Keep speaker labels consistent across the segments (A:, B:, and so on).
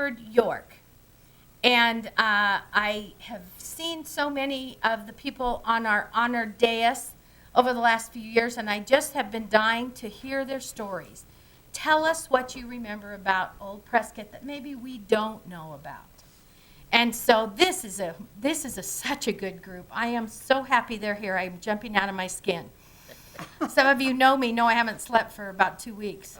A: Edward York. And I have seen so many of the people on our honored dais over the last few years, and I just have been dying to hear their stories. Tell us what you remember about Old Prescott that maybe we don't know about. And so this is such a good group. I am so happy they're here. I'm jumping out of my skin. Some of you know me, know I haven't slept for about 2 weeks.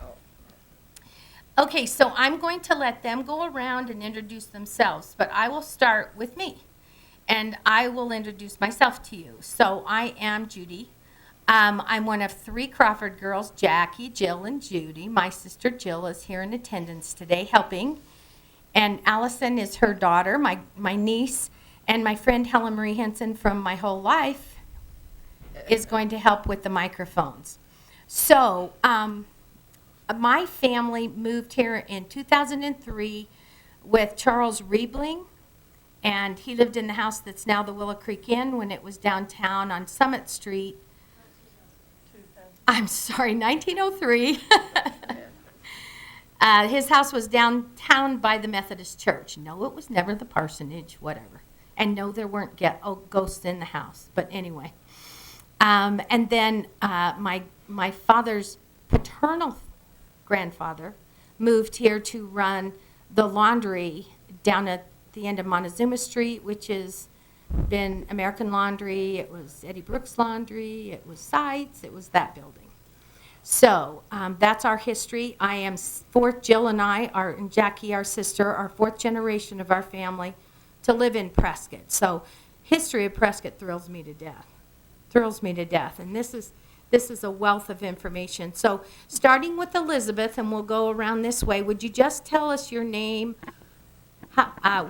A: Okay, so I'm going to let them go around and introduce themselves, but I will start with me, and I will introduce myself to you. So I am Judy. I'm one of 3 Crawford girls, Jackie, Jill, and Judy. My sister Jill is here in attendance today helping, and Allison is her daughter, my niece, and my friend Helen Marie Henson from My Whole Life is going to help with the microphones. So, my family moved here in 2003 with Charles Riebling, and he lived in the house that's now the Willow Creek Inn when it was downtown on Summit Street. I'm sorry, 1903. His house was downtown by the Methodist Church. No, it was never the parsonage, whatever. And no, there weren't ghosts in the house. But anyway. And then my father's paternal grandfather moved here to run the laundry down at the end of Montezuma Street, which has been American Laundry. It was Eddie Brooks Laundry. It was Sites. It was that building. So that's our history. I am fourth. Jill and I, and Jackie, our sister, are 4th generation of our family to live in Prescott. So history of Prescott thrills me to death. Thrills me to death. And this is a wealth of information. So starting with Elizabeth, and we'll go around this way, would you just tell us your name,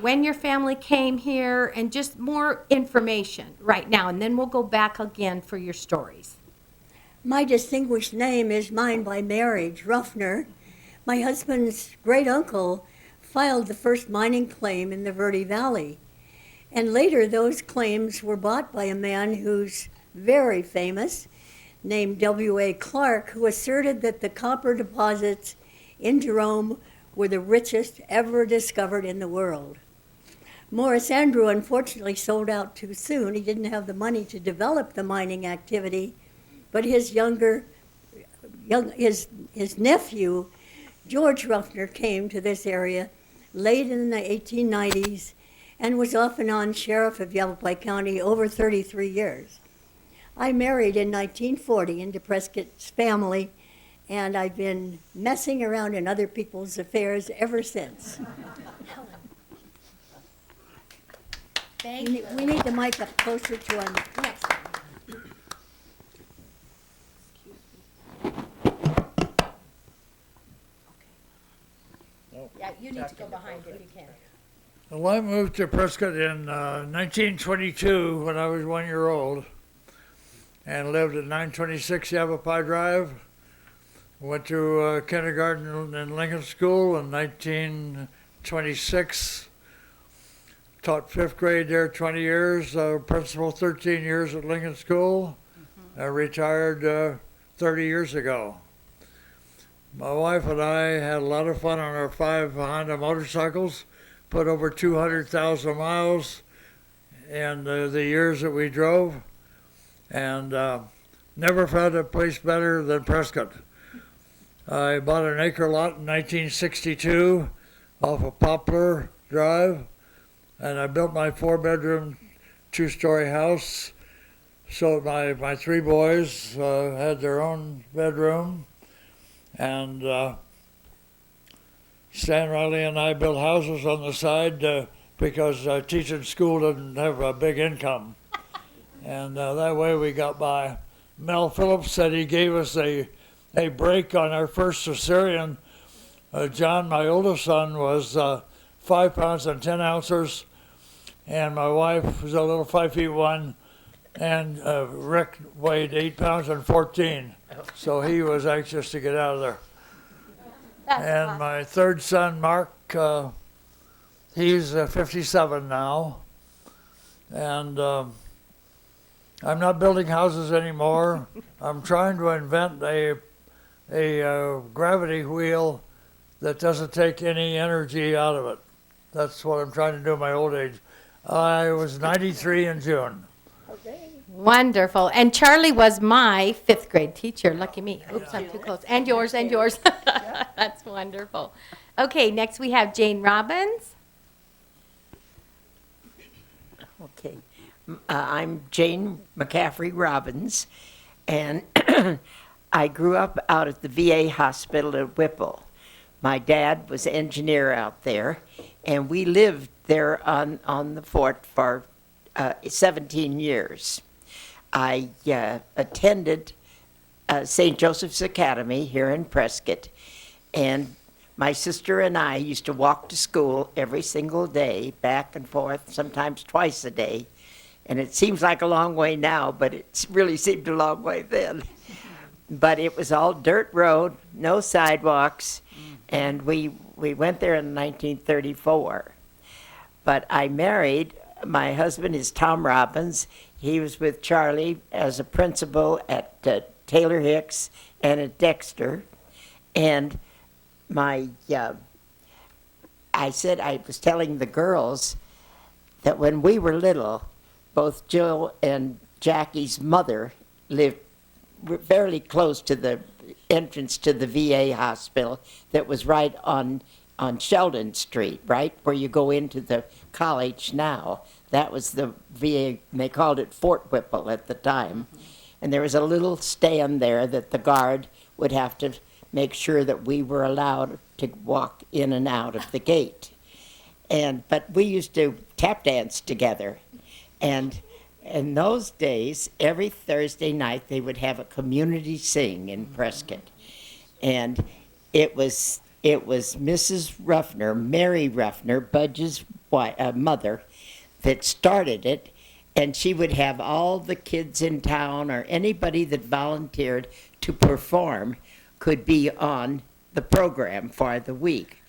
A: when your family came here, and just more information right now, and then we'll go back again for your stories.
B: My distinguished name is mine by marriage, Ruffner. My husband's great uncle filed the first mining claim in the Verde Valley. And later those claims were bought by a man who's very famous, named W.A. Clark, who asserted that the copper deposits in Jerome were the richest ever discovered in the world. Morris Andrew unfortunately sold out too soon. He didn't have the money to develop the mining activity, but his his nephew, George Ruffner, came to this area late in the 1890s and was off and on sheriff of Yavapai County over 33 years. I married in 1940 into Prescott's family, and I've been messing around in other people's affairs ever since.
A: Thank you.
B: We need the mic up closer to our next one.
A: Yeah, you need to go behind if you can.
C: Well, I moved to Prescott in 1922 when I was 1 year old and lived at 926 Yavapai Drive. Went to kindergarten and Lincoln School in 1926. Taught 5th grade there 20 years, principal 13 years at Lincoln School. I retired 30 years ago. My wife and I had a lot of fun on our 5 Honda motorcycles, put over 200,000 miles in the years that we drove, and never found a place better than Prescott. I bought an acre lot in 1962 off of Poplar Drive, and I built my 4-bedroom, 2-story house so my 3 boys had their own bedroom. And Stan Riley and I built houses on the side because teaching school didn't have a big income. And that way we got by. Mel Phillips said he gave us a break on our first cesarean. John, my oldest son, was 5 pounds and 10 ounces, and my wife was a little 5'1", and Rick weighed 8 pounds and 14. So he was anxious to get out of there. And my 3rd son, Mark, he's 57 now. And I'm not building houses anymore. I'm trying to invent a gravity wheel that doesn't take any energy out of it. That's what I'm trying to do in my old age. I was 93 in June.
A: Wonderful. And Charlie was my fifth grade teacher. Lucky me. Oops, I'm too close. And yours, and yours. That's wonderful. Okay, next we have Jane Robbins.
D: Okay. I'm Jane McCaffrey Robbins, and I grew up out at the VA hospital at Whipple. My dad was an engineer out there, and we lived there on the fort for 17 years. I attended St. Joseph's Academy here in Prescott, and my sister and I used to walk to school every single day, back and forth, sometimes twice a day. And it seems like a long way now, but it really seemed a long way then. But it was all dirt road, no sidewalks, and we went there in 1934. But I married, my husband is Tom Robbins. He was with Charlie as a principal at Taylor Hicks and at Dexter. And I was telling the girls that when we were little, both Jill and Jackie's mother lived fairly close to the entrance to the VA hospital that was right on Sheldon Street, right where you go into the college now. That was the VA, they called it Fort Whipple at the time. And there was a little stand there that the guard would have to make sure that we were allowed to walk in and out of the gate. But we used to tap dance together. And in those days, every Thursday night, they would have a community sing in Prescott. And it was Mrs. Ruffner, Mary Ruffner, Budge's mother, that started it. And she would have all the kids in town or anybody that volunteered to perform could be on the program for the week.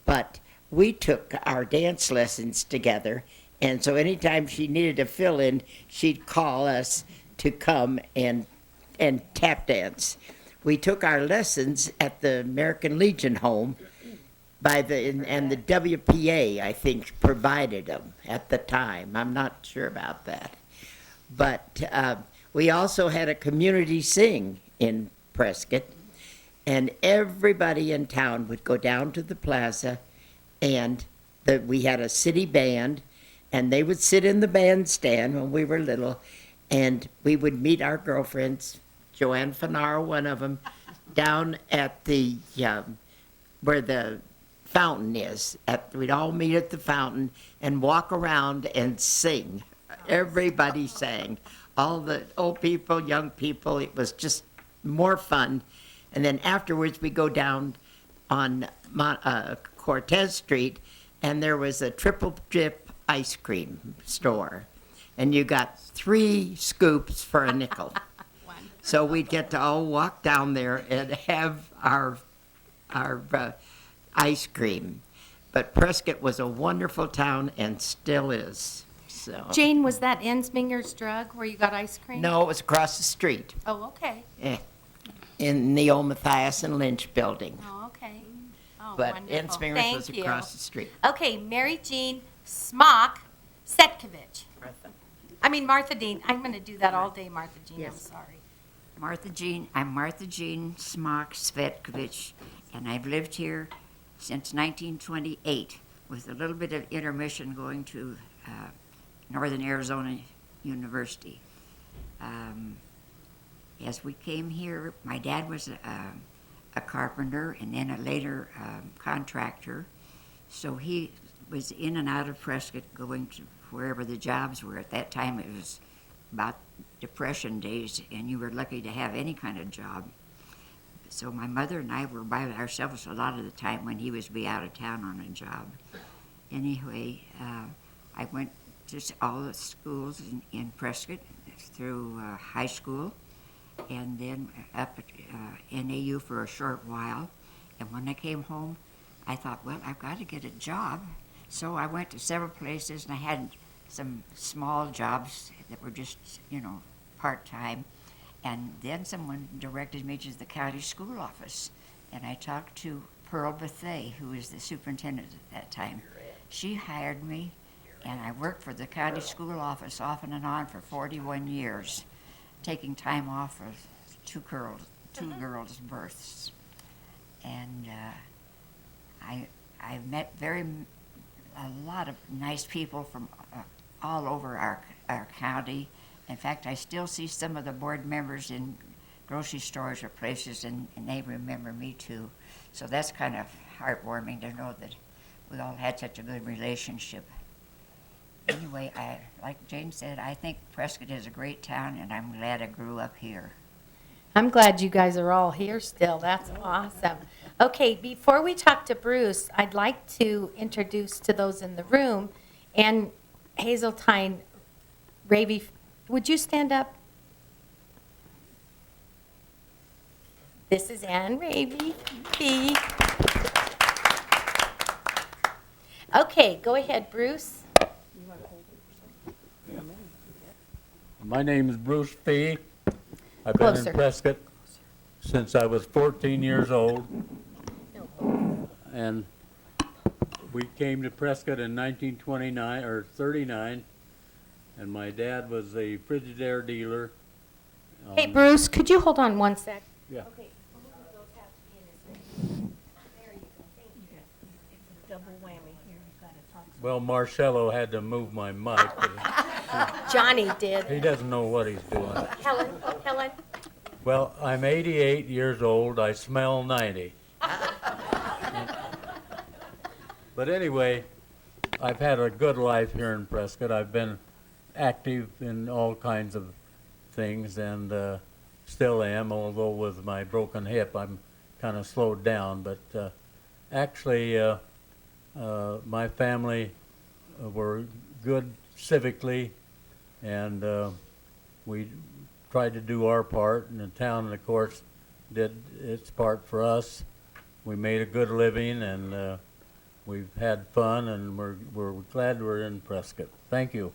D: But we took our dance lessons together, and so anytime she needed a fill-in, she'd call us to come and tap dance. We took our lessons at the American Legion home and the WPA, I think, provided them at the time. I'm not sure about that. But we also had a community sing in Prescott, and everybody in town would go down to the plaza, and we had a city band, and they would sit in the bandstand when we were little, and we would meet our girlfriends, Joanne Fanar, one of them, down at the where the fountain is. We'd all meet at the fountain and walk around and sing. Everybody sang. All the old people, young people. It was just more fun. And then afterwards, we go down on Cortez Street, and there was a triple dip ice cream store. And you got 3 scoops for a nickel. So we'd get to all walk down there and have our ice cream. But Prescott was a wonderful town and still is. So.
A: Jane, was that Ensminger's Drug where you got ice cream?
D: No, it was across the street.
A: Oh, okay.
D: In the old Matthias and Lynch building.
A: Oh, okay. Oh,
D: But
A: wonderful.
D: Ensminger's
A: Thank
D: was
A: you.
D: across the street.
A: Okay, Mary Jean Smock Setkovich. Martha Dean. I'm going to do that all day, Martha Jean.
E: Yes.
A: I'm sorry.
E: I'm Martha Jean Smock Svetkovich, and I've lived here since 1928 with a little bit of intermission going to Northern Arizona University. As we came here, my dad was a carpenter and then a later contractor, so he was in and out of Prescott going to wherever the jobs were. At that time, it was about Depression days, and you were lucky to have any kind of job. So my mother and I were by ourselves a lot of the time when he was be out of town on a job. Anyway, I went to all the schools in Prescott through high school, and then up at NAU for a short while. And when I came home, I thought, well, I've got to get a job. So I went to several places, and I had some small jobs that were just, part-time. And then someone directed me to the county school office, and I talked to Pearl Bethay, who was the superintendent at that time. She hired me, and I worked for the county school office off and on for 41 years, taking time off for two girls' births. And I met a lot of nice people from all over our county. In fact, I still see some of the board members in grocery stores or places, and they remember me too. So that's kind of heartwarming to know that we all had such a good relationship. Anyway, like Jane said, I think Prescott is a great town, and I'm glad I grew up here.
A: I'm glad you guys are all here still. That's awesome. Okay, before we talk to Bruce, I'd like to introduce to those in the room Ann Hazeltine Ravy. Would you stand up? This is Ann Ravy. Okay, go ahead, Bruce.
F: My name is Bruce Fee. I've been
A: Closer.
F: in Prescott since I was 14 years old. And we came to Prescott in 1929 or 39, and my dad was a Frigidaire dealer.
A: Hey, Bruce, could you hold on one sec?
F: Yeah.
A: Okay. Those have to be in his face. There you go. Thank you. It's a double whammy here. You've got to talk.
F: Well, Marcello had to move my mic, but
A: Johnny did.
F: he doesn't know what he's doing.
A: Helen.
F: Well, I'm 88 years old. I smell 90. But anyway, I've had a good life here in Prescott. I've been active in all kinds of things, and still am, although with my broken hip I'm kind of slowed down. But actually, my family were good civically, and we tried to do our part, and the town, of course, did its part for us. We made a good living, and we've had fun, and we're glad we're in Prescott. Thank you.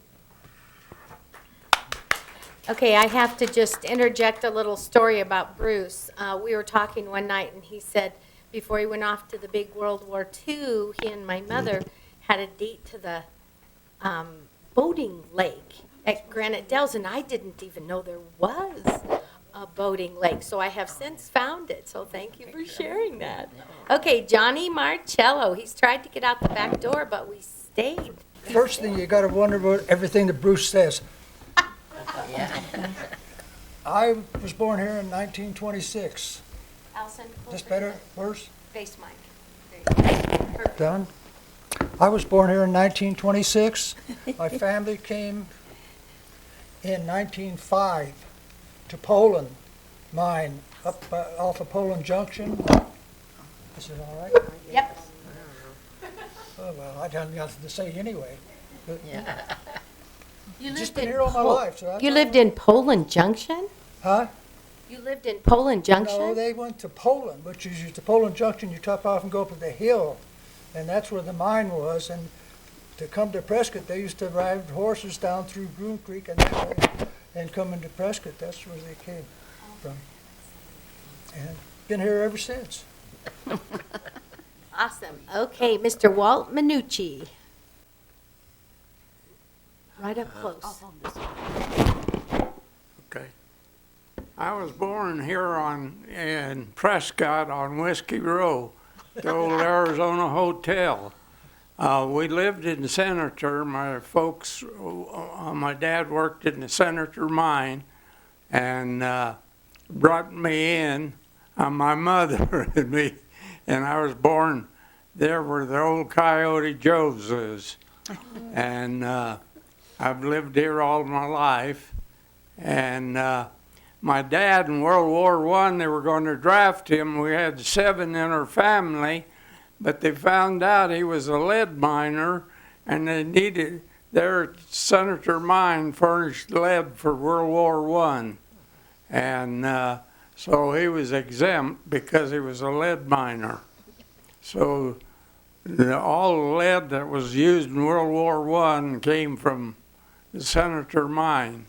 A: Okay, I have to just interject a little story about Bruce. We were talking one night, and he said before he went off to the big World War II, he and my mother had a date to the boating lake at Granite Dells, and I didn't even know there was a boating lake, so I have since found it, so thank you for sharing that. Okay, Johnny Marcello, he's tried to get out the back door, but we stayed.
G: First thing, you gotta wonder about everything that Bruce says. I was born here in 1926.
A: Allison,
G: This better, worse,
A: face mic. There you go. Perfect.
G: done? I was born here in 1926. My family came in 1905 to Poland mine, up off of Poland Junction. Is it all right?
A: Yep.
G: Oh, well, I got nothing to say anyway. But
A: You
G: just
A: lived
G: been
A: in
G: here all my life, so that's
A: You
G: all
A: lived
G: I-
A: in Poland Junction?
G: Huh?
A: You lived in Poland Junction?
G: No, they went to Poland, which is the Poland Junction. You top off and go up to the hill, and that's where the mine was. And to come to Prescott, they used to ride horses down through Groom Creek and that way, and come into Prescott. That's where they came from, and been here ever since.
A: Awesome. Okay, Mr. Walt Minucci. Right up close.
H: Okay. I was born here in Prescott on Whiskey Row, the old Arizona Hotel. We lived in Senator. My folks, my dad worked in the Senator mine and brought me in, my mother and me, and I was born there where the old Coyote Joe's is. And I've lived here all my life. And my dad in World War I, they were going to draft him. We had 7 in our family, but they found out he was a lead miner, and they needed their Senator mine furnished lead for World War I. And so he was exempt because he was a lead miner. So all the lead that was used in World War I came from the Senator mine.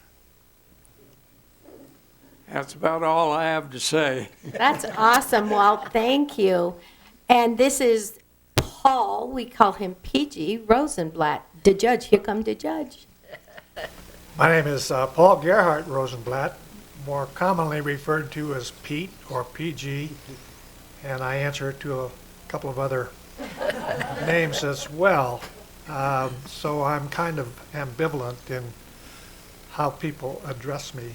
H: That's about all I have to say.
A: That's awesome, Walt. Thank you. And this is Paul Paul. We call him PG Rosenblatt. The judge, here come the judge.
I: My name is Paul Gerhardt Rosenblatt, more commonly referred to as Pete or PG, and I answer to a couple of other names as well. So I'm kind of ambivalent in how people address me.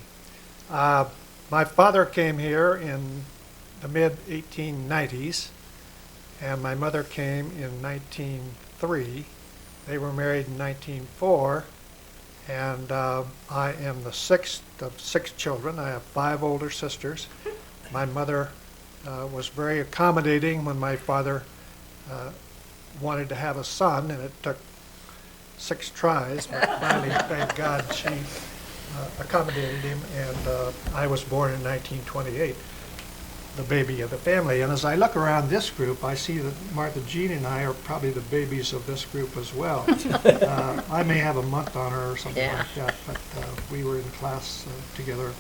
I: My father came here in the mid-1890s, and my mother came in 1903. They were married in 1904, and I am the sixth of 6 children. I have 5 older sisters. My mother was very accommodating when my father wanted to have a son, and it took 6 tries, but finally, thank God, she accommodated him, and I was born in 1928, the baby of the family. And as I look around this group, I see that Martha Jean and I are probably the babies of this group as well. I may have a month on her or something like that, but we were in class together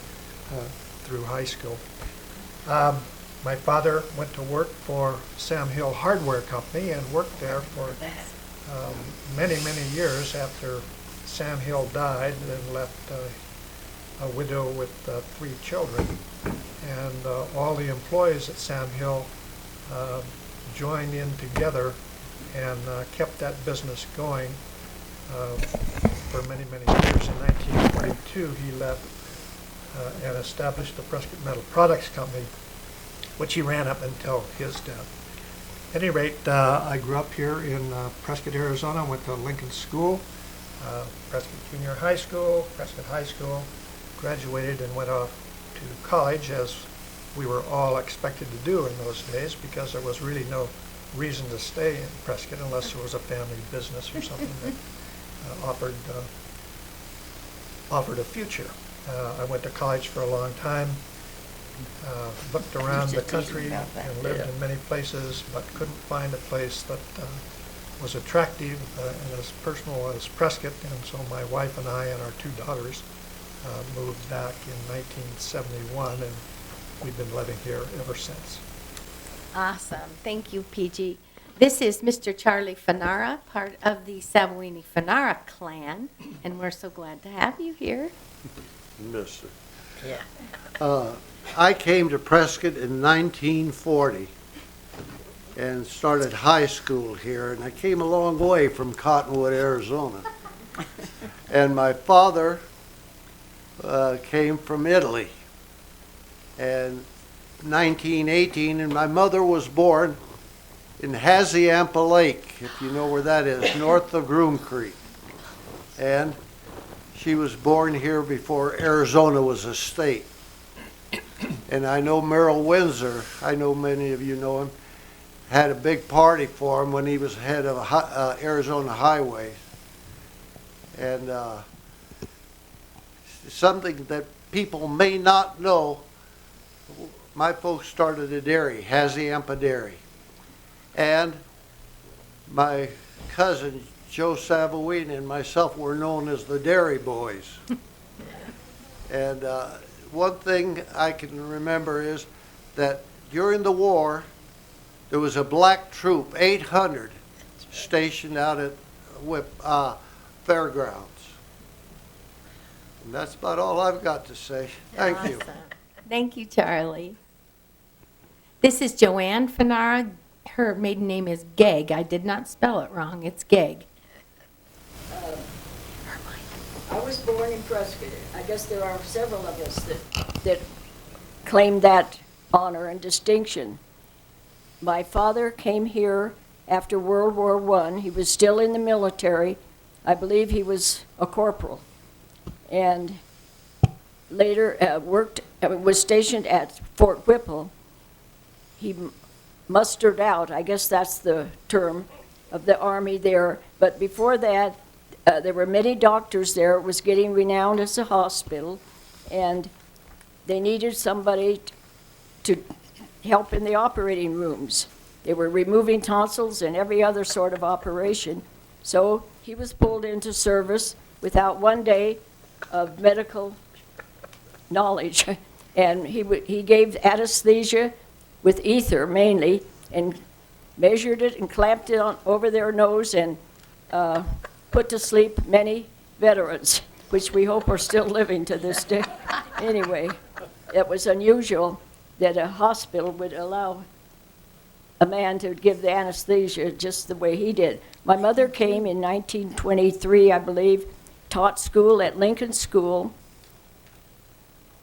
I: through high school. My father went to work for Sam Hill Hardware Company and worked there for many, many years after Sam Hill died and left a widow with 3 children. And all the employees at Sam Hill joined in together and kept that business going for many, many years. In 1942, he left and established the Prescott Metal Products Company, which he ran up until his death. At any rate, I grew up here in Prescott, Arizona, went to Lincoln School, Prescott Junior High School, Prescott High School, graduated and went off to college, as we were all expected to do in those days, because there was really no reason to stay in Prescott unless there was a family business or something that offered a future. I went to college for a long time, looked around the country and lived in many places, but couldn't find a place that was attractive and as personal as Prescott. And so my wife and I and our 2 daughters moved back in 1971, and we've been living here ever since.
A: Awesome. Thank you, PG. This is Mr. Charlie Fanara, part of the Savoini Fanara clan, and we're so glad to have you here.
J: Mister. Yeah. I came to Prescott in 1940 and started high school here, and I came a long way from Cottonwood, Arizona. And my father came from Italy, and 1918, and my mother was born in Haziampa Lake, if you know where that is, north of Groom Creek. And she was born here before Arizona was a state. And I know Merrill Windsor, I know many of you know him, had a big party for him when he was head of Arizona Highway. And something that people may not know, my folks started a dairy, Haziampa Dairy. And my cousin, Joe Savoini, and myself were known as the Dairy Boys. And one thing I can remember is that during the war, there was a black troop, 800, stationed out at Fairgrounds. And that's about all I've got to say. Thank you.
A: Thank you, Charlie. This is Joanne Fanara. Her maiden name is Gegg. I did not spell it wrong. It's Gegg.
K: I was born in Prescott. I guess there are several of us that claim that honor and distinction. My father came here after World War I. He was still in the military. I believe he was a corporal. And later was stationed at Fort Whipple. He mustered out, I guess that's the term, of the Army there. But before that, there were many doctors there. It was getting renowned as a hospital, and they needed somebody to help in the operating rooms. They were removing tonsils and every other sort of operation. So he was pulled into service without 1 day of medical knowledge. And he gave anesthesia with ether mainly, and measured it and clamped it on, over their nose and put to sleep many veterans, which we hope are still living to this day. Anyway, it was unusual that a hospital would allow a man to give the anesthesia just the way he did. My mother came in 1923, I believe, taught school at Lincoln School,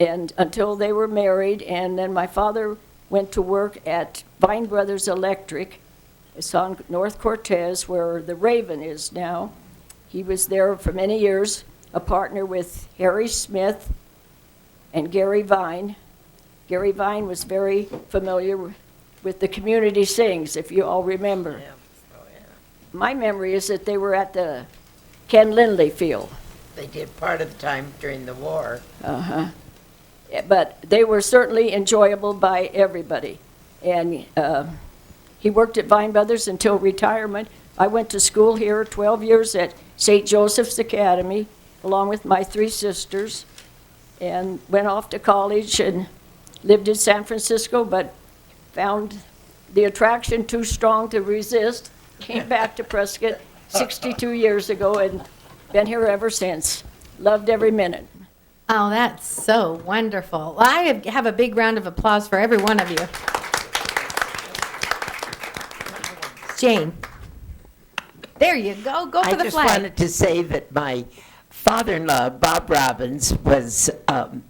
K: and until they were married, and then my father went to work at Vine Brothers Electric. It's on North Cortez, where the Raven is now. He was there for many years, a partner with Harry Smith and Gary Vine. Gary Vine was very familiar with the Community Sings, if you all remember. My memory is that they were at the Ken Lindley Field.
D: They did part of the time during the war.
K: But they were certainly enjoyable by everybody. And he worked at Vine Brothers until retirement. I went to school here 12 years at St. Joseph's Academy, along with my 3 sisters, and went off to college and lived in San Francisco, but found the attraction too strong to resist. Came back to Prescott 62 years ago and been here ever since. Loved every minute.
A: Oh, that's so wonderful. Well, I have a big round of applause for every one of you. Jane. There you go. Go for the
D: I just
A: flag.
D: wanted to say that my father-in-law, Bob Robbins, was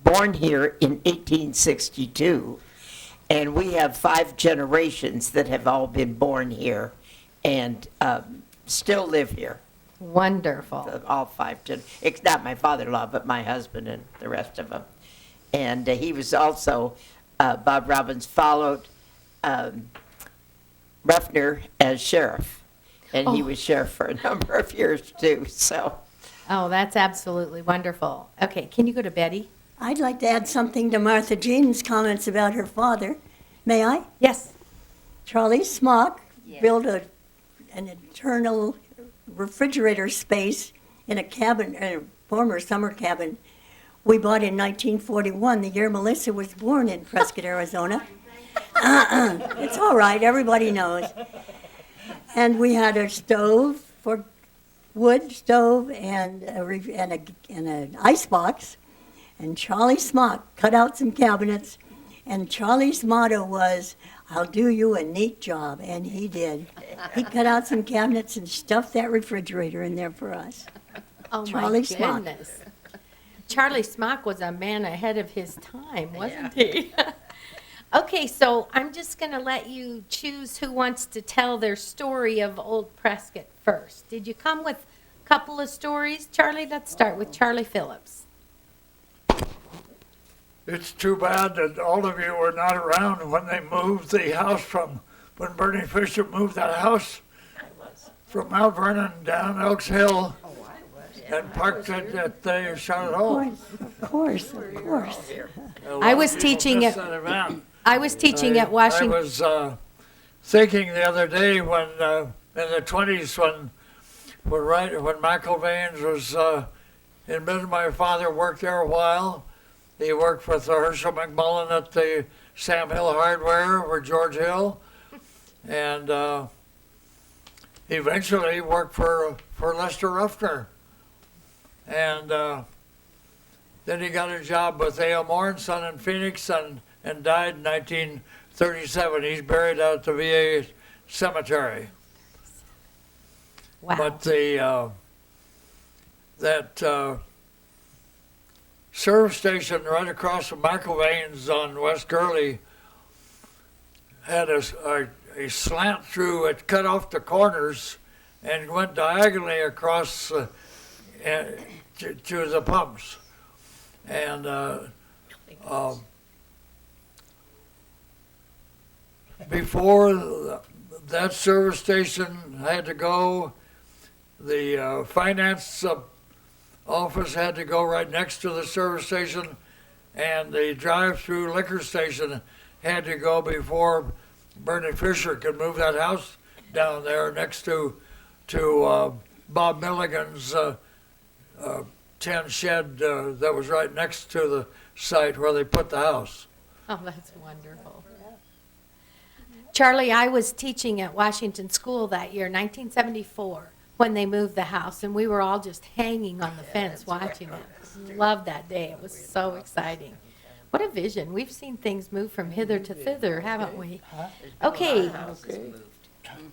D: born here in 1862, and we have 5 generations that have all been born here and still live here.
A: Wonderful.
D: All 5 it's not my father-in-law, but my husband and the rest of them. And he was also, Bob Robbins followed Ruffner as sheriff, and he was sheriff for a number of years too, so.
A: Oh, that's absolutely wonderful. Okay, can you go to Betty?
B: I'd like to add something to Martha Jean's comments about her father. May I?
A: Yes.
B: Charlie Smock built an internal refrigerator space in a cabin, a former summer cabin we bought in 1941, the year Melissa was born in Prescott, Arizona. It's all right, everybody knows. And we had a stove, for wood stove, and an ice box. And Charlie Smock cut out some cabinets, and Charlie's motto was, "I'll do you a neat job," and he did. He cut out some cabinets and stuffed that refrigerator in there for us.
A: Oh,
B: Charlie
A: my
B: Smock.
A: goodness. Charlie Smock was a man ahead of his time, wasn't he? Okay, so I'm just going to let you choose who wants to tell their story of Old Prescott first. Did you come with a couple of stories? Charlie, let's start with Charlie Phillips.
C: It's too bad that all of you were not around when they moved the house when Bernie Fisher moved that house from Mount Vernon down Elks Hill and parked it at the Charlotte Hall.
B: Of course.
A: I was teaching at Washington.
C: I was thinking the other day when in the 20s when McIlvain's was in Midland, my father worked there a while. He worked with Herschel McMullen at the Sam Hill Hardware with George Hill, and eventually worked for Lester Ruffner. And then he got a job with A.L. Moore&Son in Phoenix and died in 1937. He's buried out at the VA cemetery.
A: Wow.
C: But that service station right across from McIlvain's on West Gurley had a slant through. It cut off the corners and went diagonally across to the pumps. And before that service station had to go, the finance office had to go right next to the service station, and the drive-through liquor station had to go before Bernie Fisher could move that house down there next to Bob Milligan's tin shed that was right next to the site where they put the house.
A: Oh, that's wonderful. Charlie, I was teaching at Washington School that year, 1974, when they moved the house, and we were all just hanging on the fence watching it. Loved that day. It was so exciting. What a vision. We've seen things move from hither to thither, haven't we? Okay.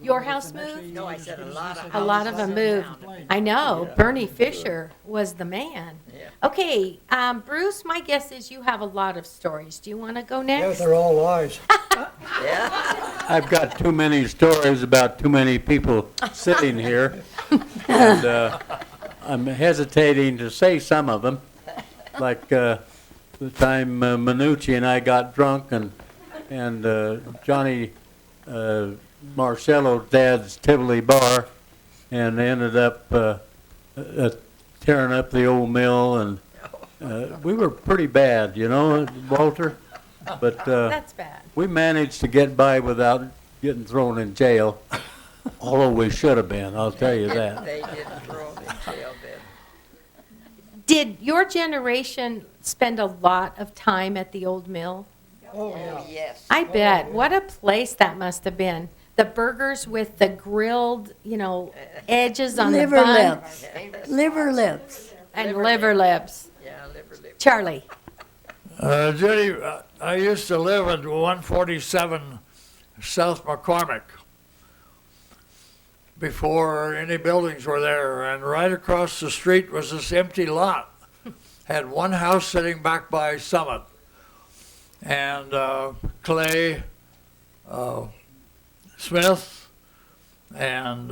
A: Your house moved?
D: No, I said a lot of
A: A lot of them moved. I know. Bernie Fisher was the man. Okay, Bruce, my guess is you have a lot of stories. Do you want to go
G: Yeah,
A: next?
G: they're all lies.
F: I've got too many stories about too many people sitting here, and I'm hesitating to say some of them, like the time Minucci and I got drunk, and Johnny Marcello's dad's Tivoli bar, and ended up tearing up the old mill, and we were pretty bad, you know, Walter, but
A: That's bad.
F: we managed to get by without getting thrown in jail, although we should have been, I'll tell you that.
D: They didn't throw them in jail then.
A: Did your generation spend a lot of time at the old mill?
G: Oh, yeah.
D: Yes.
A: I bet. What a place that must have been. The burgers with the grilled, edges on the
B: Liver
A: bun.
B: lips. Liver lips.
A: And liver lips.
D: Yeah, liver lips.
A: Charlie.
C: Judy, I used to live at 147 South McCormick before any buildings were there, and right across the street was this empty lot. Had one house sitting back by Summit, and Clay Smith and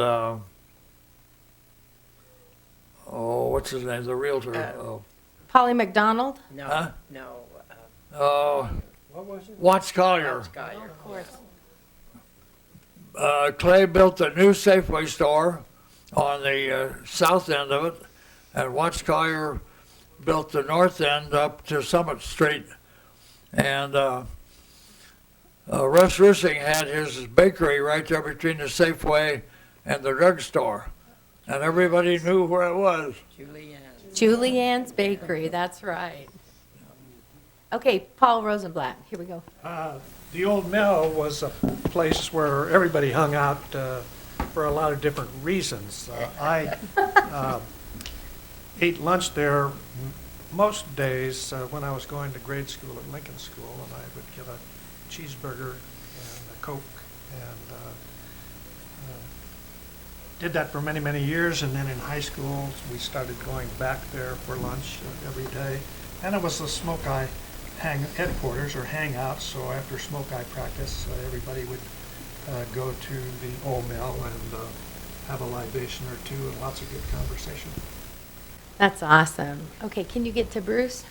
C: what's his name? The realtor.
A: Polly McDonald.
D: No,
C: Huh?
D: no.
G: What was it?
C: Watts Collier.
D: Collier.
A: Of course.
C: Clay built a new Safeway store on the south end of it, and Watts Collier built the north end up to Summit Street. And Russ Rusing had his bakery right there between the Safeway and the drugstore, and everybody knew where it was.
A: Julianne's Bakery, that's right. Okay, Paul Rosenblatt, here we go.
I: The old mill was a place where everybody hung out for a lot of different reasons. I ate lunch there most days when I was going to grade school at Lincoln School, and I would get a cheeseburger and a Coke, and did that for many, many years. And then in high school, we started going back there for lunch every day. And it was the Smoke Eye headquarters or hangouts, so after Smoke Eye practice, everybody would go to the old mill and have a libation or two and lots of good conversation.
A: That's awesome. Okay, can you get to Bruce?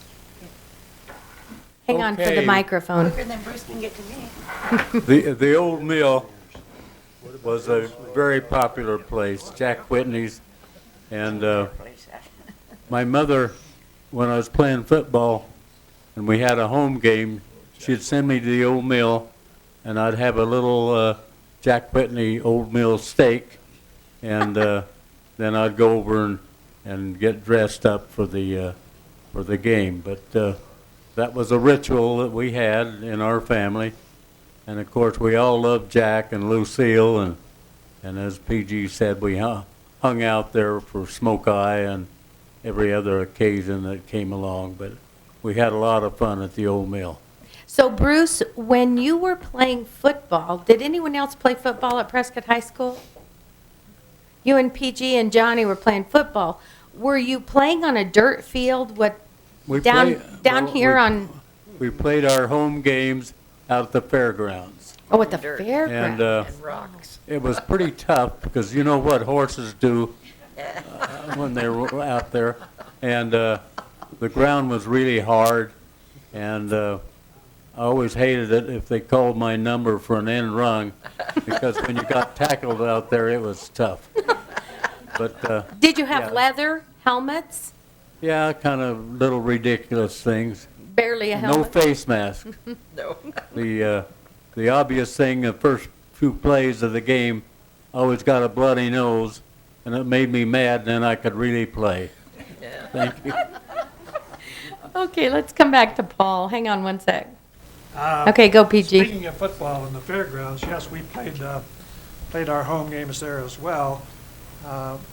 A: Hang on for the
F: Okay.
A: microphone.
D: Quicker than Bruce can get to me.
F: The old mill was a very popular place, Jack Whitney's, and my mother, when I was playing football and we had a home game, she'd send me to the old mill, and I'd have a little Jack Whitney old mill steak, and then I'd go over and get dressed up for the game. But that was a ritual that we had in our family. And of course, we all loved Jack and Lucille, and as PG said, we hung out there for Smoke Eye and every other occasion that came along. But we had a lot of fun at the old mill.
A: So Bruce, when you were playing football, did anyone else play football at Prescott High School? You and PG and Johnny were playing football. Were you playing on a dirt field? Down here on?
F: We played our home games out at the fairgrounds.
A: Oh, at the
D: Dirt.
A: fairground.
F: And
D: Rocks.
F: it was pretty tough because you know what horses do when they're out there. And the ground was really hard. And I always hated it if they called my number for an end run because when you got tackled out there, it was tough. But
A: Did you have
F: yeah.
A: leather helmets?
F: yeah, kind of little ridiculous things.
A: Barely a
F: No
A: helmet.
F: face mask.
D: No.
F: The obvious thing, the first few plays of the game, I always got a bloody nose, and it made me mad, and then I could really play.
D: Yeah.
F: Thank you.
A: Okay, let's come back to Paul. Hang on one sec. Okay, go PG.
I: Speaking of football in the fairgrounds, yes, we played our home games there as well.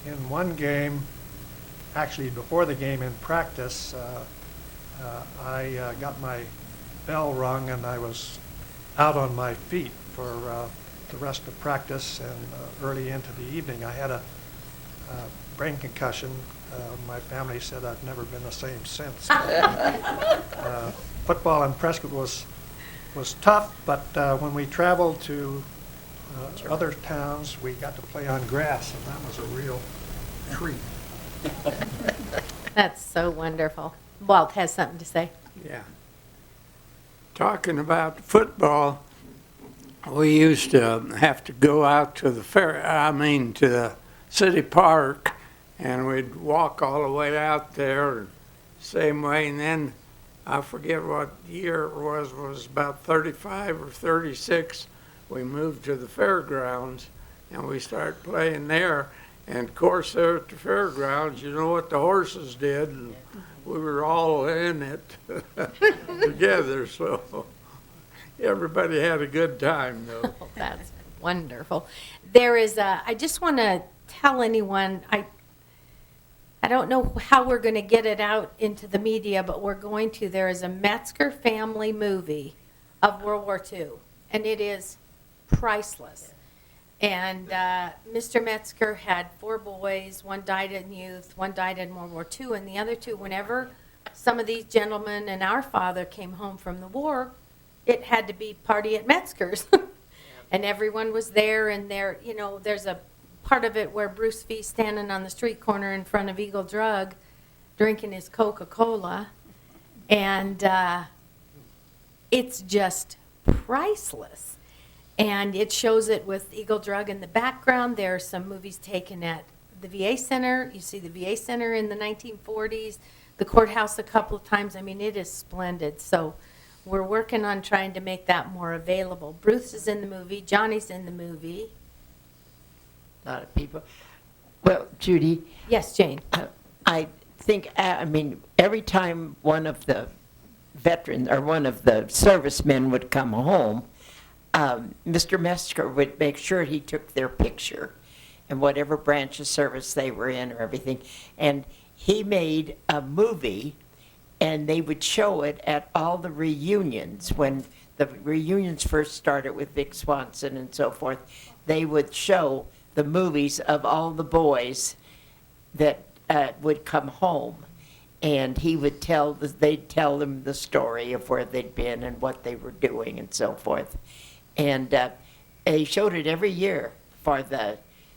I: In one game, actually before the game in practice, I got my bell rung and I was out on my feet for the rest of practice and early into the evening. I had a brain concussion. My family said I've never been the same since. Football in Prescott was tough, but when we traveled to other towns, we got to play on grass, and that was a real treat.
A: That's so wonderful. Walt has something to say.
H: Yeah. Talking about football, we used to have to go out to the to the city park, and we'd walk all the way out there, same way, and then I forget what year it was about 35 or 36, we moved to the fairgrounds, and we started playing there. And of course, there at the fairgrounds, you know what the horses did, and we were all in it together, so everybody had a good time, though.
A: Oh, that's wonderful. There is I just want to tell anyone, I don't know how we're going to get it out into the media, but we're going to. There is a Metzger family movie of World War II, and it is priceless. And Mr. Metzger had 4 boys. One died in youth, one died in World War II, and the other 2, whenever some of these gentlemen and our father came home from the war, it had to be party at Metzger's. And everyone was there, and there's a part of it where Bruce Fee's standing on the street corner in front of Eagle Drug drinking his Coca-Cola, and it's just priceless. And it shows it with Eagle Drug in the background. There are some movies taken at the VA Center. You see the VA Center in the 1940s, the courthouse a couple of times. I mean, it is splendid. So we're working on trying to make that more available. Bruce is in the movie. Johnny's in the movie.
D: A lot of people. Well, Judy,
A: Yes, Jane.
D: I think, every time one of the veterans or one of the servicemen would come home, Mr. Metzger would make sure he took their picture and whatever branch of service they were in or everything. And he made a movie, and they would show it at all the reunions. When the reunions first started with Vic Swanson and so forth, they would show the movies of all the boys that would come home. And he would they'd tell them the story of where they'd been and what they were doing and so forth. And he showed it every year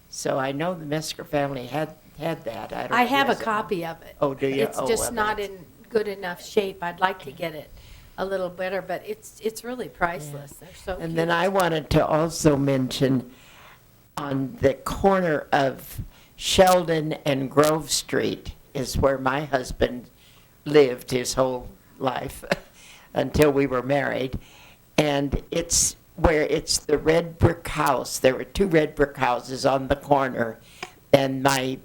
D: so I know the Metzger family had that.
A: I have a copy of it.
D: Oh, do you?
A: It's just not in good enough shape. I'd like to get it a little better, but it's really priceless. They're so
D: And
A: cute.
D: then I wanted to also mention on the corner of Sheldon and Grove Street is where my husband lived his whole life until we were married. And it's the red brick house. There were 2 red brick houses on the corner. And my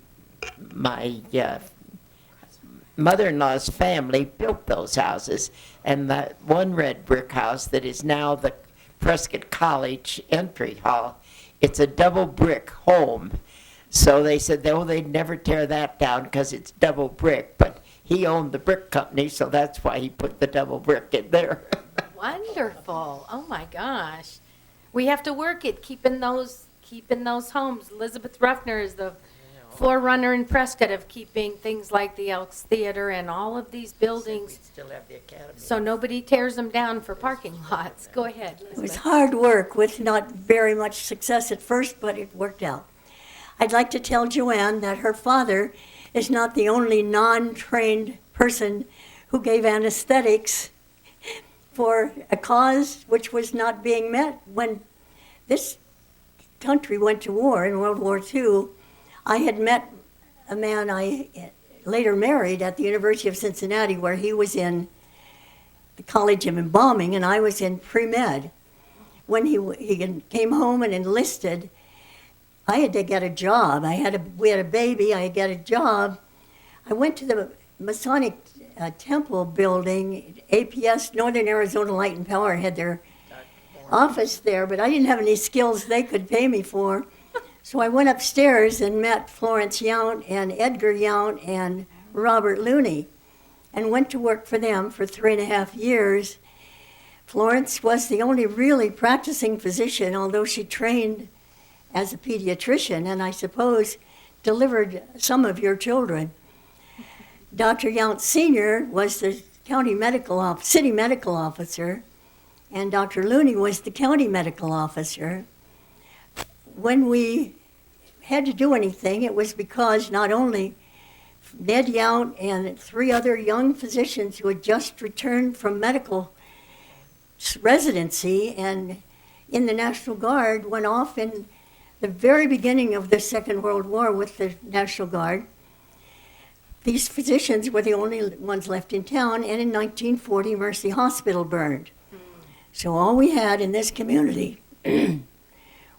D: mother-in-law's family built those houses. And that one red brick house that is now the Prescott College entry hall, it's a double brick home. So they said, they'd never tear that down because it's double brick. But he owned the brick company, so that's why he put the double brick in there.
A: Wonderful. Oh my gosh. We have to work at keeping those homes. Elizabeth Ruffner is the forerunner in Prescott of keeping things like the Elks Theater and all of these buildings
D: We still have the academy.
A: so nobody tears them down for parking lots. Go ahead,
B: It was
A: Elizabeth.
B: hard work with not very much success at first, but it worked out. I'd like to tell Joanne that her father is not the only non-trained person who gave anesthetics for a cause which was not being met. When this country went to war in World War II, I had met a man I later married at the University of Cincinnati, where he was in the College of Embalming and I was in pre-med. When he came home and enlisted, I had to get a job. We had a baby, I had to get a job. I went to the Masonic Temple building. APS, Northern Arizona Light and Power, had their office there, but I didn't have any skills they could pay me for. So I went upstairs and met Florence Yount and Edgar Yount and Robert Looney and went to work for them for 3.5 years. Florence was the only really practicing physician, although she trained as a pediatrician and I suppose delivered some of your children. Dr. Yount Sr. was the city medical officer, and Dr. Looney was the county medical officer. When we had to do anything, it was because not only Ned Yount and 3 other young physicians who had just returned from medical residency and in the National Guard went off in the very beginning of the Second World War with the National Guard. These physicians were the only ones left in town, and in 1940, Mercy Hospital burned. So all we had in this community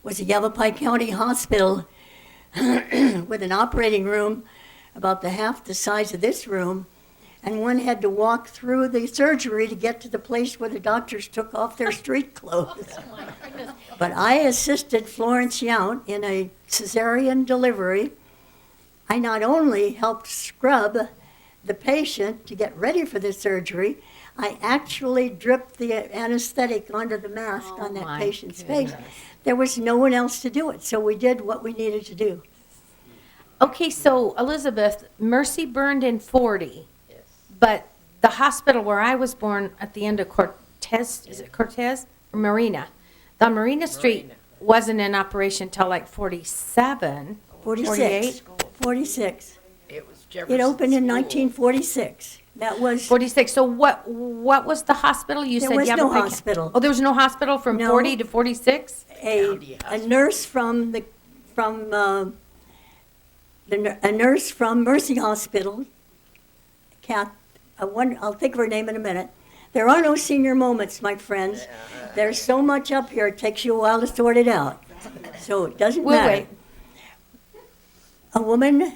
B: was a Yavapai County hospital with an operating room about half the size of this room, and one had to walk through the surgery to get to the place where the doctors took off their street clothes. But I assisted Florence Yount in a cesarean delivery. I not only helped scrub the patient to get ready for the surgery, I actually dripped the anesthetic onto the mask on that patient's face. There was no one else to do it, so we did what we needed to do.
A: Okay, so Elizabeth, Mercy burned in 40, but the hospital where I was born at the end of Cortez, is it Cortez or Marina? The Marina Street wasn't in operation till like 47,
B: 46. 46.
D: It was Jefferson
B: It opened in
D: School.
B: 1946. That was
A: 46. So what was the hospital? You
B: There
A: said
B: was no
A: Yavapai
B: hospital.
A: Oh, there was no hospital from
B: No.
A: 40 to 46?
B: a nurse from a nurse from Mercy Hospital. I'll think of her name in a minute. There are no senior moments, my friends. There's so much up here, it takes you a while to sort it out. So it doesn't
A: We'll
B: matter.
A: wait.
B: A woman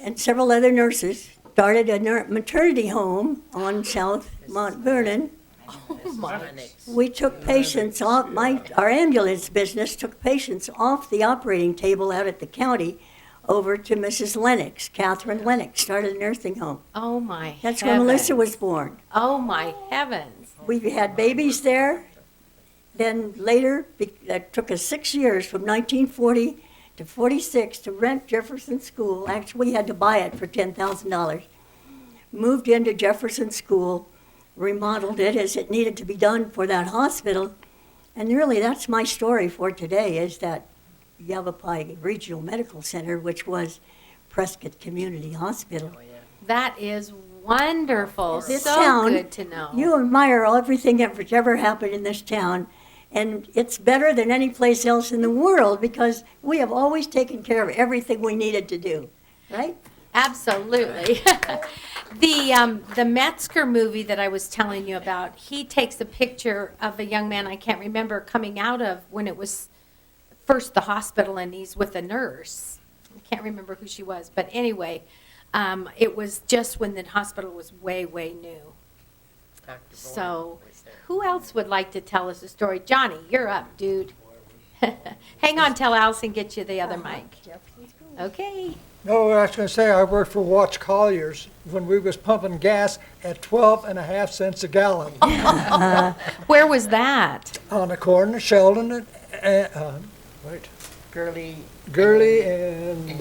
B: and several other nurses started a maternity home on South Mount Vernon. We took patients off, our ambulance business took patients off the operating table out at the county over to Mrs. Lennox. Catherine Lennox started a nursing home.
A: Oh, my
B: That's
A: heavens.
B: when Melissa was born.
A: Oh, my heavens.
B: We had babies there. Then later, that took us 6 years from 1940 to 46 to rent Jefferson School. Actually, we had to buy it for $10,000. Moved into Jefferson School, remodeled it as it needed to be done for that hospital. And really, that's my story for today, is that Yavapai Regional Medical Center, which was Prescott Community Hospital.
A: That is wonderful.
B: This
A: So
B: town,
A: good to know.
B: You admire everything that's ever happened in this town, and it's better than any place else in the world because we have always taken care of everything we needed to do, right?
A: Absolutely. The Metzger movie that I was telling you about, he takes a picture of a young man I can't remember coming out of when it was first the hospital, and he's with a nurse. I can't remember who she was, but anyway, it was just when the hospital was way, way new. So who else would like to tell us a story? Johnny, you're up, dude. Hang on till Allison gets you the other mic. Okay.
G: No, I was going to say, I worked for Watts Colliers when we was pumping gas at 12.5 cents a gallon
A: Where was that?
G: on the corner, Sheldon,
D: Gurley.
G: Gurley, and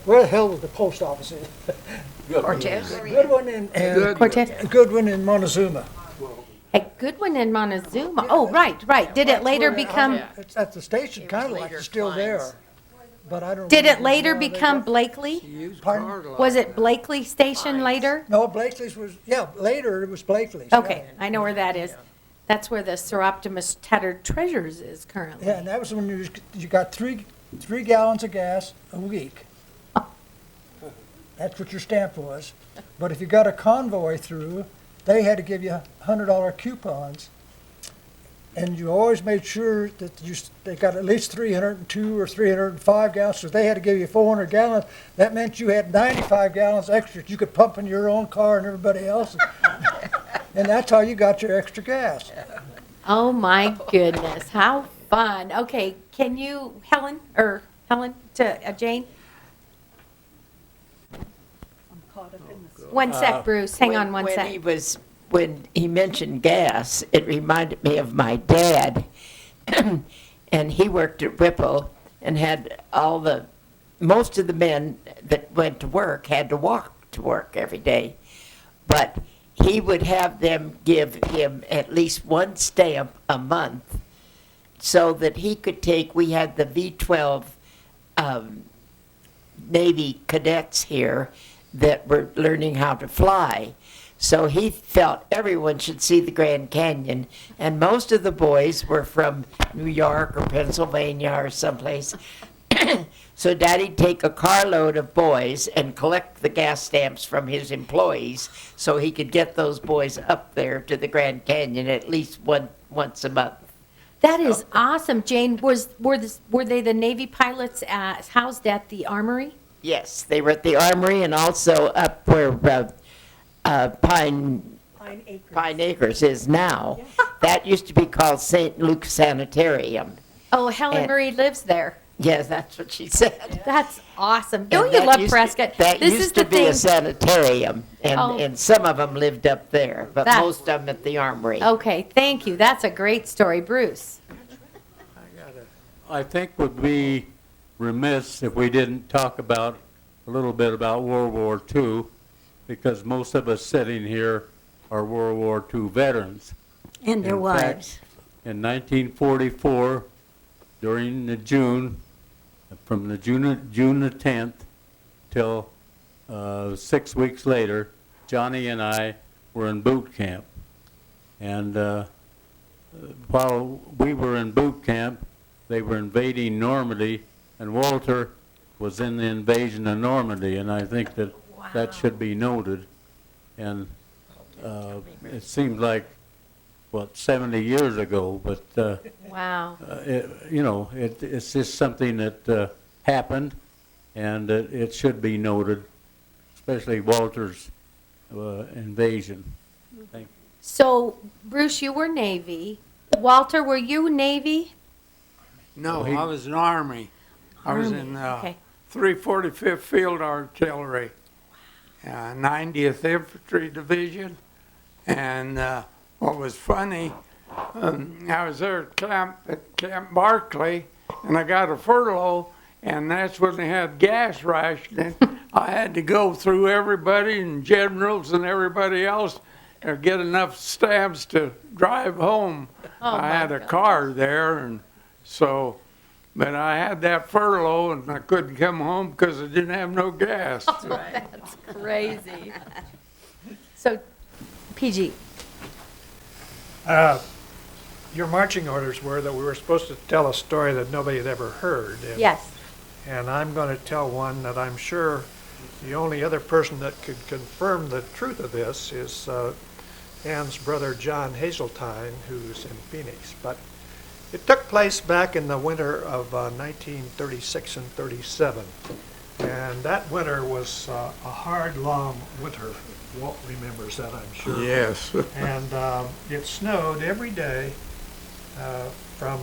G: where the hell was the post office?
D: Cortez.
G: Goodwin and
A: Cortez?
G: Goodwin and Montezuma.
A: At Goodwin and Montezuma. Oh, right. Did it later become?
G: It's at the station, kind of like it's still there, but I don't.
A: Did it
G: remember
A: later
G: now. They
A: become
G: got-
A: Blakely?
G: Pardon?
A: Was it Blakely Station later?
G: No, Blakely's was, later it was Blakely's.
A: Okay, I know where that is. That's where the Sir Optimus Tattered Treasures is currently.
G: Yeah, and that was when you got three gallons of gas a week. That's what your stamp was. But if you got a convoy through, they had to give you $100 coupons. and you always made sure that they got at least 302 or 305 gallons, so they had to give you 400 gallons. That meant you had 95 gallons extra that you could pump in your own car and everybody else's. And that's how you got your extra gas.
A: Oh my goodness, how fun. Okay, can you, Helen to Jane? One sec, Bruce, hang on one sec.
D: When he mentioned gas, it reminded me of my dad. And he worked at Whipple and had most of the men that went to work had to walk to work every day. But he would have them give him at least one stamp a month so that he could we had the V-12 Navy cadets here that were learning how to fly. So he felt everyone should see the Grand Canyon, and most of the boys were from New York or Pennsylvania or someplace. So Daddy'd take a carload of boys and collect the gas stamps from his employees so he could get those boys up there to the Grand Canyon at least once a month.
A: That is awesome, Jane. Were they the Navy pilots housed at the Armory?
D: Yes, they were at the Armory and also up where Pine Acres is now. That used to be called St. Luke's Sanitarium.
A: Oh, Helen Marie lives there.
D: Yes, that's what she said.
A: That's awesome. Don't you love Prescott?
D: That
A: This
D: used
A: is the
D: to be
A: thing.
D: a sanitarium, and some of them lived up there, but
A: That's-
D: most of them at the Armory.
A: Okay, thank you. That's a great story, Bruce.
F: I think would be remiss if we didn't talk a little bit about World War II, because most of us sitting here are World War II veterans.
B: And their
F: In
B: wives.
F: fact, in 1944, during the from the June the 10th till 6 weeks later, Johnny and I were in boot camp. And while we were in boot camp, they were invading Normandy, and Walter was in the invasion of Normandy, and I think that should be noted. And it seemed like, 70 years ago, but
A: Wow.
F: it's just something that happened, and it should be noted, especially Walter's invasion. Thank you.
A: So, Bruce, you were Navy. Walter, were you Navy?
H: No, I was in Army. I was
A: Army,
H: in
A: okay.
H: 345th Field Artillery, 90th Infantry Division. And what was funny, I was there at Camp Barclay, and I got a furlough, and that's when they had gas rationing. I had to go through everybody and generals and everybody else and get enough stamps to drive home.
A: Oh,
H: I
A: my
H: had a
A: God.
H: car there, and so, but I had that furlough, and I couldn't come home because I didn't have no gas.
A: That's crazy. So, PG.
I: Your marching orders were that we were supposed to tell a story that nobody had ever heard.
A: Yes.
I: And I'm going to tell one that I'm sure the only other person that could confirm the truth of this is Ann's brother John Hazeltine, who's in Phoenix. But it took place back in the winter of 1936 and 37. And that winter was a hard, long winter. Walt remembers that, I'm sure.
H: Yes.
I: And it snowed every day from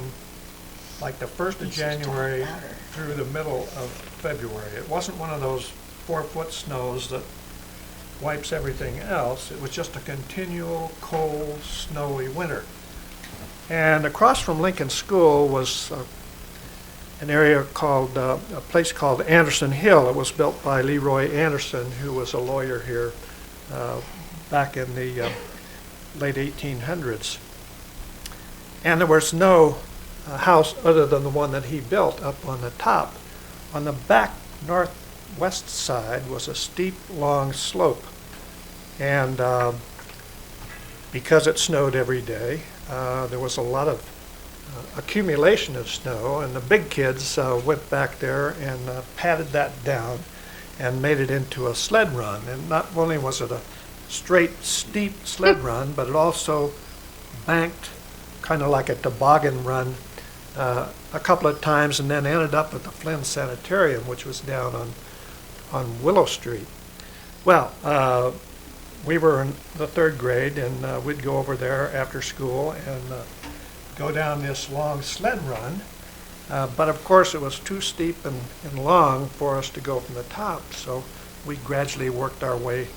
I: like the 1st of January through the middle of February. It wasn't one of those 4-foot snows that wipes everything else. It was just a continual, cold, snowy winter. And across from Lincoln School was an area called, a place called Anderson Hill. It was built by Leroy Anderson, who was a lawyer here back in the late 1800s. And there was no house other than the one that he built up on the top. On the back northwest side was a steep, long slope. And because it snowed every day, there was a lot of accumulation of snow, and the big kids went back there and patted that down and made it into a sled run. And not only was it a straight, steep sled run, but it also banked kind of like a toboggan run a couple of times, and then ended up at the Flynn Sanitarium, which was down on Willow Street. Well, we were in the 3rd grade, and we'd go over there after school and go down this long sled run. But of course, it was too steep and long for us to go from the top, so we gradually worked our way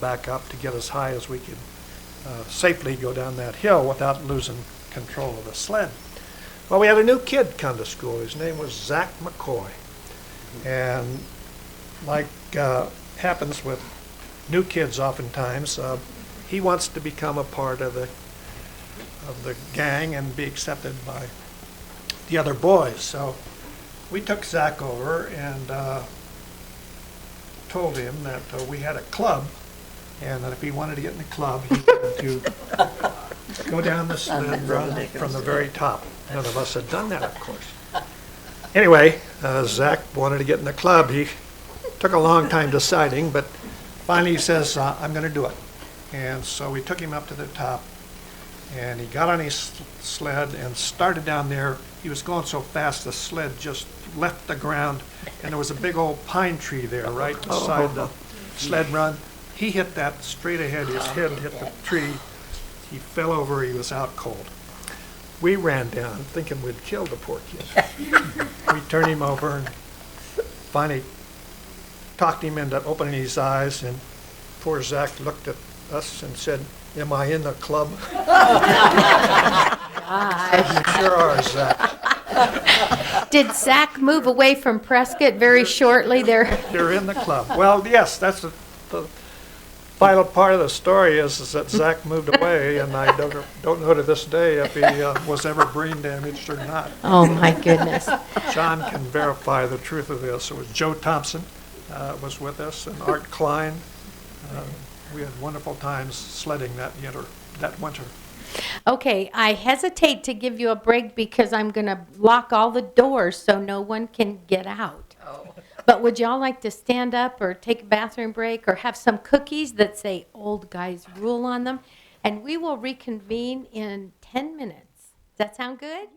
I: back up to get as high as we could safely go down that hill without losing control of the sled. Well, we had a new kid come to school. His name was Zach McCoy. And like happens with new kids oftentimes, he wants to become a part of the gang and be accepted by the other boys. So we took Zach over and told him that we had a club, and that if he wanted to get in the club, he had to go down the sled run from the very top. None of us had done that, of course. Anyway, Zach wanted to get in the club. He took a long time deciding, but finally he says, I'm going to do it. And so we took him up to the top, and he got on his sled and started down there. He was going so fast the sled just left the ground, and there was a big old pine tree there right beside the sled run. He hit that straight ahead. His head hit the tree. He fell over. He was out cold. We ran down thinking we'd killed the poor kid. We turned him over and finally talked him into opening his eyes, and poor Zach looked at us and said, "Am I in the club?" You sure are, Zach.
A: Did Zach move away from Prescott very shortly there?
I: You're in the club. Well, yes, that's the final part of the story is that Zach moved away, and I don't know to this day if he was ever brain damaged or not.
A: Oh, my goodness.
I: John can verify the truth of this. It was Joe Thompson was with us, and Art Klein. We had wonderful times sledding that winter.
A: Okay, I hesitate to give you a break because I'm going to lock all the doors so no one can get out. But would y'all like to stand up or take a bathroom break or have some cookies that say Old Guys Rule on them? And we will reconvene in 10 minutes. Does that sound good?